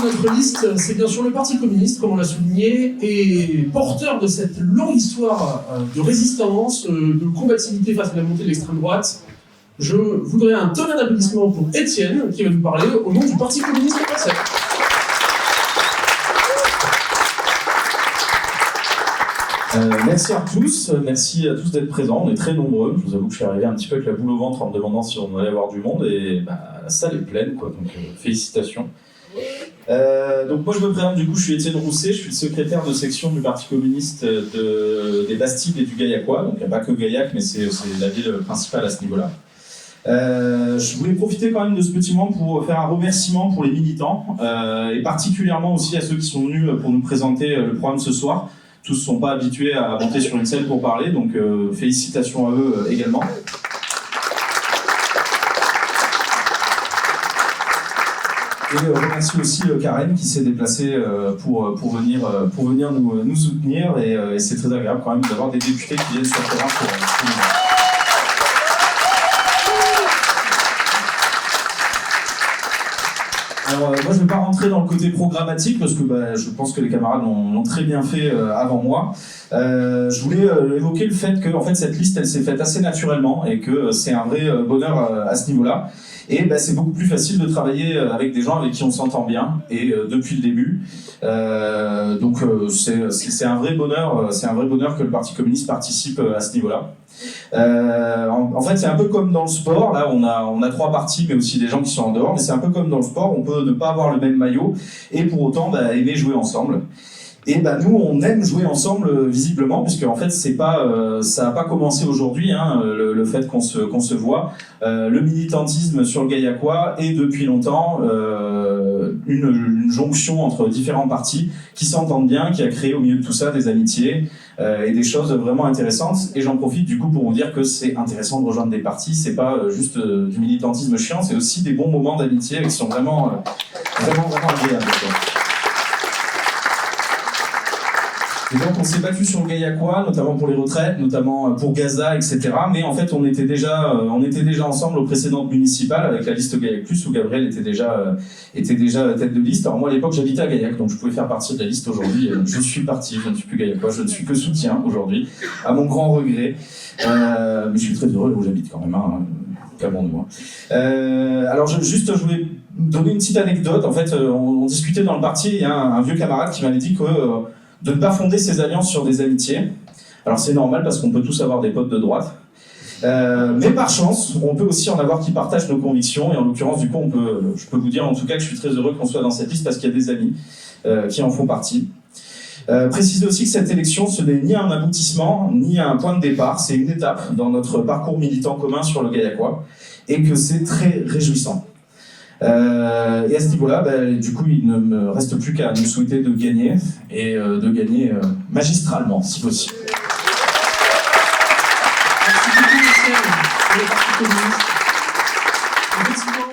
de notre liste, c'est bien sûr le Parti communiste, comme on l'a souligné, et porteur de cette longue histoire de résistance, de combativité face à la montée de l'extrême droite. Je voudrais un tonnerre d'applaudissements pour Étienne, qui va nous parler au nom du Parti communiste français. Merci à tous d'être présents, on est très nombreux. Je vous avoue que je suis arrivé un petit peu avec la boule au ventre en me demandant si on allait avoir du monde, et la salle est pleine, quoi, donc félicitations. Donc moi je me présente, du coup je suis Étienne Rousset, je suis le secrétaire de section du Parti communiste des Bastides et du Gaillacois, donc il n'y a pas que Gaillac, mais c'est la ville principale à ce niveau-là. Je voulais profiter quand même de ce petit moment pour faire un remerciement pour les militants, et particulièrement aussi à ceux qui sont venus pour nous présenter le programme ce soir. Tous ne sont pas habitués à monter sur une scène pour parler, donc félicitations à eux également. Et remercie aussi Karen qui s'est déplacée pour venir nous soutenir, et c'est très agréable quand même d'avoir des députés qui viennent sur le terrain pour nous. Alors moi je ne vais pas rentrer dans le côté programmatique parce que je pense que les camarades l'ont très bien fait avant moi. Je voulais évoquer le fait que en fait, cette liste elle s'est faite assez naturellement et que c'est un vrai bonheur à ce niveau-là. Et c'est beaucoup plus facile de travailler avec des gens avec qui on s'entend bien, et depuis le début. Donc c'est un vrai bonheur que le Parti communiste participe à ce niveau-là. En fait, c'est un peu comme dans le sport. Là, on a trois partis, mais aussi des gens qui sont en dehors. Mais c'est un peu comme dans le sport. On peut ne pas avoir le même maillot et pour autant aimer jouer ensemble. Et nous, on aime jouer ensemble visiblement, puisque en fait, ça n'a pas commencé aujourd'hui, hein, le fait qu'on se voit. Le militantisme sur le Gaillacois est depuis longtemps une jonction entre différents partis qui s'entendent bien, qui a créé au milieu de tout ça des amitiés et des choses vraiment intéressantes. Et j'en profite du coup pour vous dire que c'est intéressant de rejoindre des partis. C'est pas juste du militantisme chiant, c'est aussi des bons moments d'amitié qui sont vraiment agréables. Et donc on s'est battu sur le Gaillacois, notamment pour les retraites, notamment pour Gaza, etc. Mais en fait on était déjà ensemble aux précédentes municipales avec la liste Gaillac Plus où Gabriel était déjà tête de liste. Alors moi à l'époque j'habitais à Gaillac, donc je pouvais faire partie de la liste aujourd'hui. Je suis parti, je ne suis plus Gaillacois, je ne suis que soutien aujourd'hui, à mon grand regret. Mais je suis très heureux où j'habite quand même, hein. Calmons-nous. Alors je voulais donner une petite anecdote. En fait on discutait dans le parti, il y a un vieux camarade qui m'avait dit que de ne pas fonder ses alliances sur des amitiés. Alors c'est normal parce qu'on peut tous avoir des potes de droite. Mais par chance, on peut aussi en avoir qui partagent nos convictions. Et en l'occurrence, du coup, je peux vous dire en tout cas que je suis très heureux qu'on soit dans cette liste parce qu'il y a des amis qui en font partie. Préciser aussi que cette élection, ce n'est ni un aboutissement, ni un point de départ. C'est une étape dans notre parcours militant commun sur le Gaillacois. Et que c'est très réjouissant. Et à ce niveau-là, du coup, il ne me reste plus qu'à nous souhaiter de gagner, et de gagner magistralement, si possible. Merci beaucoup, Michel, pour le Parti communiste. Effectivement,